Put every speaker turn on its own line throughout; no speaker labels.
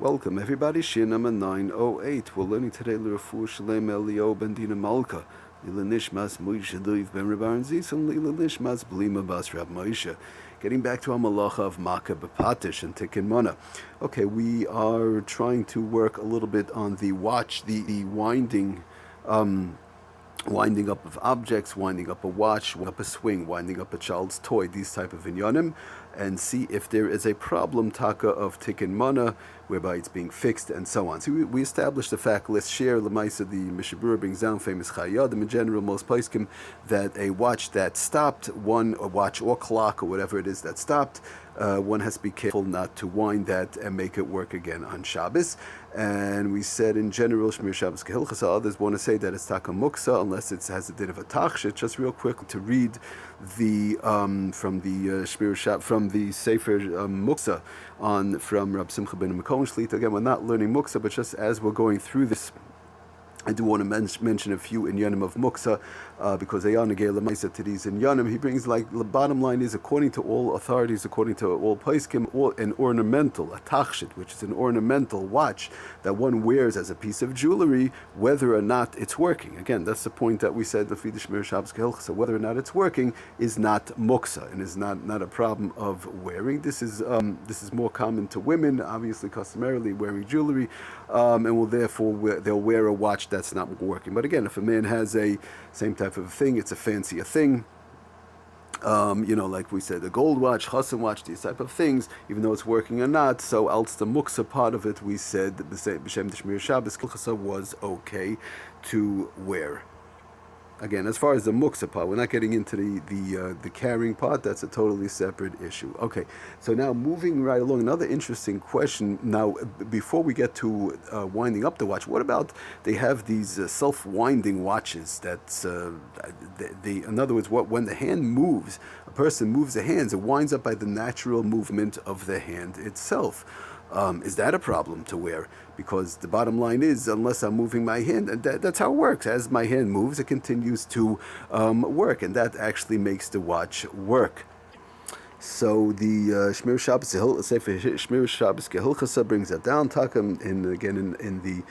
Welcome everybody, Shir number 908. We're learning today L'Refuah Shalem Elio Ben Dina Malka, Lila Nishmas Moshe Luiv Ben Rebaran Zis, and Lila Nishmas Blima Bas Rab Moshe. Getting back to our malacha of MAKEH B'PATIsh and Tikkun Mana. Okay, we are trying to work a little bit on the watch, the winding up of objects, winding up a watch, winding up a swing, winding up a child's toy, these type of inyanim, and see if there is a problem taka of tikkun mana, whereby it's being fixed and so on. So we established the fact, let's share Lamaisa, the Mishabura brings down famous Chayadim in general, most poskim, that a watch that stopped, a watch or clock or whatever it is that stopped, one has to be careful not to wind that and make it work again on Shabbos. And we said in general, Shmir Shabbos HILCHOS. Others want to say that it's taka muksa unless it has a bit of a tachshit. Just real quick to read the from the Shmir Shabbos, from the Sefer Muksa from Rab Simcha ben Makom Shlita. Again, we're not learning muksa, but just as we're going through this, I do want to mention a few inyanim of muksa because Ayana Gei Lamaisa to these inyanim. He brings, like, the bottom line is, according to all authorities, according to all poskim, an ornamental, a tachshit, which is an ornamental watch that one wears as a piece of jewelry, whether or not it's working. Again, that's the point that we said, the Shmir Shabbos HILCHOS. So whether or not it's working is not muksa and is not a problem of wearing. This is more common to women, obviously customarily wearing jewelry, and will therefore they'll wear a watch that's not working. But again, if a man has a same type of thing, it's a fancier thing, like we said, the gold watch, chassan watch, these type of things, even though it's working or not, so else the muksa part of it, we said that b'shem Shmir Shabbos HILCHOS was okay to wear. Again, as far as the muksa part, we're not getting into the carrying part. That's a totally separate issue. Okay, so now moving right along, another interesting question. Now, before we get to winding up the watch, what about they have these self-winding watches? That's in other words, when the hand moves, a person moves the hands, it winds up by the natural movement of the hand itself. Is that a problem to wear? Because the bottom line is, unless I'm moving my hand, and that's how it works. As my hand moves, it continues to work, and that actually makes the watch work. So the Shmir Shabbos Sefer Shmir Shabbos HILCHOS brings that down. Takam in the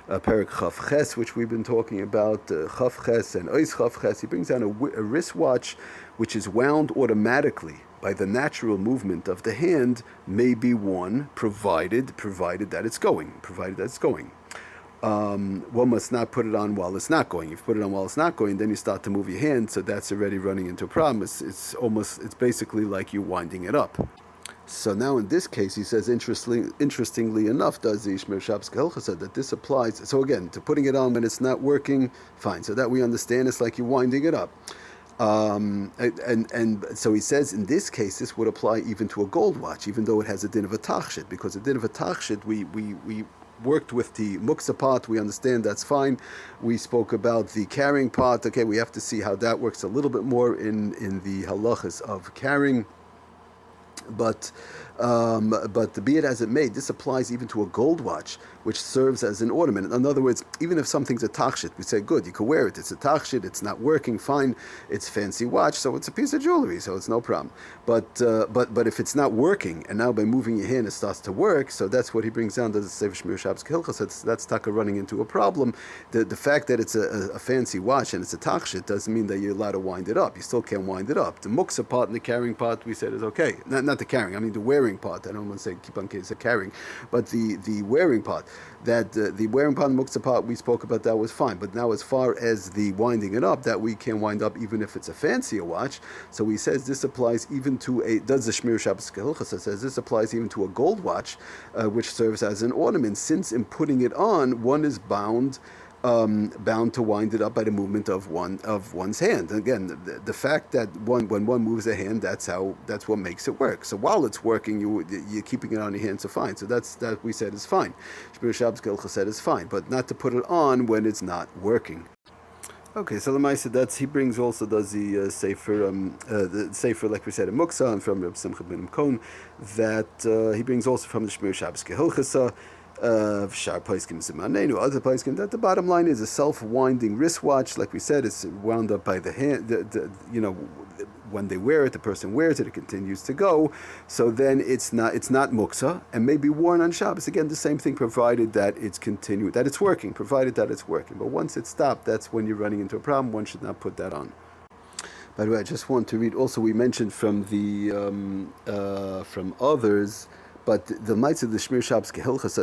Perek Chaf Ches, which we've been talking about, Chaf Ches and Ois Chaf Ches. He brings down a wristwatch which is wound automatically by the natural movement of the hand, may be worn, provided that it's going. One must not put it on while it's not going. If you put it on while it's not going, then you start to move your hand, so that's already running into a problem. It's basically like you winding it up. So now in this case, he says, interestingly enough, does the Shmir Shabbos HILCHOS said that this applies. So again, to putting it on when it's not working, fine. So that we understand, it's like you're winding it up. And so he says in this case this would apply even to a gold watch, even though it has a din of a tachshit, because a din of a tachshit, we worked with the muksa part, we understand that's fine. We spoke about the carrying part. Okay, we have to see how that works a little bit more in the halachas of carrying. But be it as it may, this applies even to a gold watch, which serves as an ornament. In other words, even if something's a tachshit, we say, good, you can wear it. It's a tachshit, it's not working, fine. It's a fancy watch, so it's a piece of jewelry, so it's no problem. But if it's not working, and now by moving your hand it starts to work, so that's what he brings down to the Sefer Shmir Shabbos HILCHOS. That's taka running into a problem. The fact that it's a fancy watch and it's a tachshit doesn't mean that you're allowed to wind it up. You still can't wind it up. The muksa part and the carrying part, we said, is okay. Not the carrying, I mean the wearing part. I don't want to say keep on kids carrying, but the wearing part, that the wearing part and the muksa part, we spoke about, that was fine. But now as far as the winding it up, that we can wind up even if it's a fancier watch. So he says this applies even to does the Shmir Shabbos HILCHOS says this applies even to a gold watch, which serves as an ornament, since in putting it on, one is bound to wind it up by the movement of one's hand. And again, the fact that when one moves a hand, that's what makes it work. So while it's working, you're keeping it on your hand, so fine. So that we said is fine. Shmir Shabbos HILCHOS said is fine, but not to put it on when it's not working. Okay, so Lamaisa, he brings also does the sefer like we said in Muksa and from Reb Simcha ben Makom, that he brings also from the Shmir Shabbos HILCHOS. Shar Paiskim Simanenu, other Paiskim, that the bottom line is a self-winding wristwatch. Like we said, it's wound up by the hand, when they wear it, the person wears it, it continues to go. So then it's not muksa and may be worn on Shabbos. Again, the same thing, provided that it's continued, that it's working, provided that it's working. But once it's stopped, that's when you're running into a problem. One should not put that on. By the way, I just want to read. Also, we mentioned from the from others. But the mitzvah of the Shmir Shabbos HILCHOS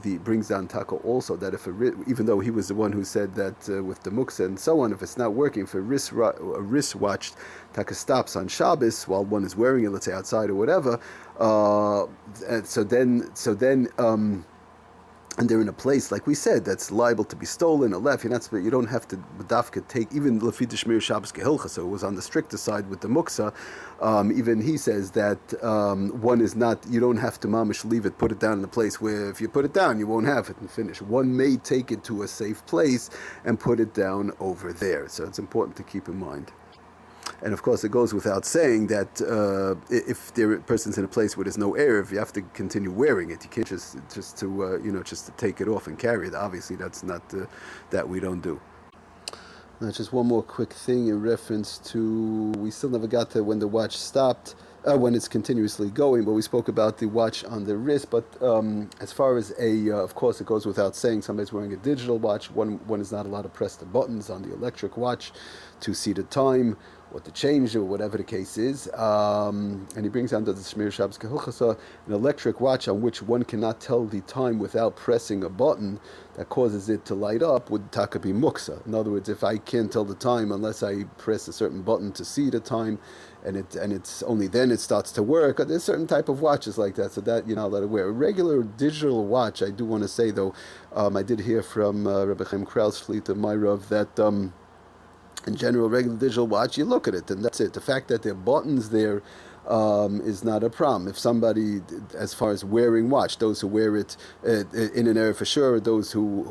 the brings down Taka also that if even though he was the one who said that with the muksa and so on, if it's not working, if a wristwatch Taka stops on Shabbos while one is wearing it, let's say outside or whatever, and so then. And they're in a place, like we said, that's liable to be stolen or left. You don't have to dafka take, even Lafid Shmir Shabbos HILCHOS, so it was on the stricter side with the muksa. Even he says that one is not, you don't have to mamish leave it, put it down in a place where if you put it down, you won't have it and finish. One may take it to a safe place and put it down over there. So it's important to keep in mind. And of course, it goes without saying that if the person's in a place where there's no erev, you have to continue wearing it. You can't just to take it off and carry it. Obviously, that's not that we don't do. Now, just one more quick thing in reference to, we still never got to when the watch stopped, when it's continuously going, but we spoke about the watch on the wrist. But as far as of course, it goes without saying, somebody's wearing a digital watch, one is not allowed to press the buttons on the electric watch to see the time or to change it, or whatever the case is. And he brings down the Shmir Shabbos HILCHOS, an electric watch on which one cannot tell the time without pressing a button that causes it to light up would taka be muksa. In other words, if I can't tell the time unless I press a certain button to see the time, and it's only then it starts to work. There's certain type of watches like that, so that let it wear. A regular digital watch, I do want to say though, I did hear from Rabbi Chaim Kraus Shlita Myrav that in general, regular digital watch, you look at it and that's it. The fact that there are buttons there is not a problem. If somebody, as far as wearing watch, those who wear it in an area for sure, those who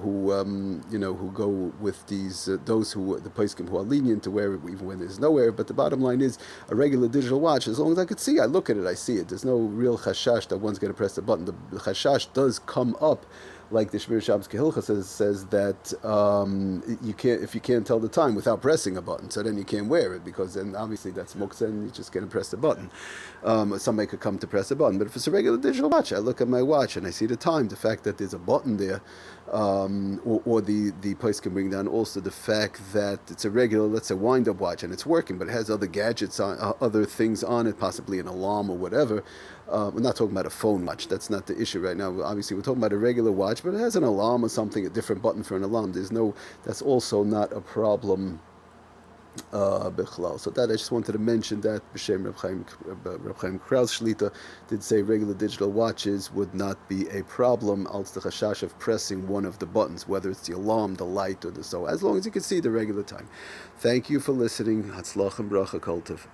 go with these, those who the poskim who are lenient to wear it even when there's no air. But the bottom line is, a regular digital watch, as long as I could see, I look at it, I see it. There's no real chashash that one's going to press the button. The chashash does come up, like the Shmir Shabbos HILCHOS says that you can't, if you can't tell the time without pressing a button, so then you can't wear it, because then obviously that's muktzah and you're just going to press the button. Somebody could come to press a button, but if it's a regular digital watch, I look at my watch and I see the time. The fact that there's a button there, or the place can bring down also the fact that it's a regular, let's say, wind-up watch and it's working, but it has other gadgets on, other things on it, possibly an alarm or whatever. We're not talking about a phone watch. That's not the issue right now. Obviously, we're talking about a regular watch, but it has an alarm or something, a different button for an alarm. That's also not a problem. So that I just wanted to mention that B'Shem Reb Chaim Kraus Shlita did say regular digital watches would not be a problem. Als the chashash of pressing one of the buttons, whether it's the alarm, the light, or so, as long as you can see the regular time. Thank you for listening. Hatzlach and bracha kol tov.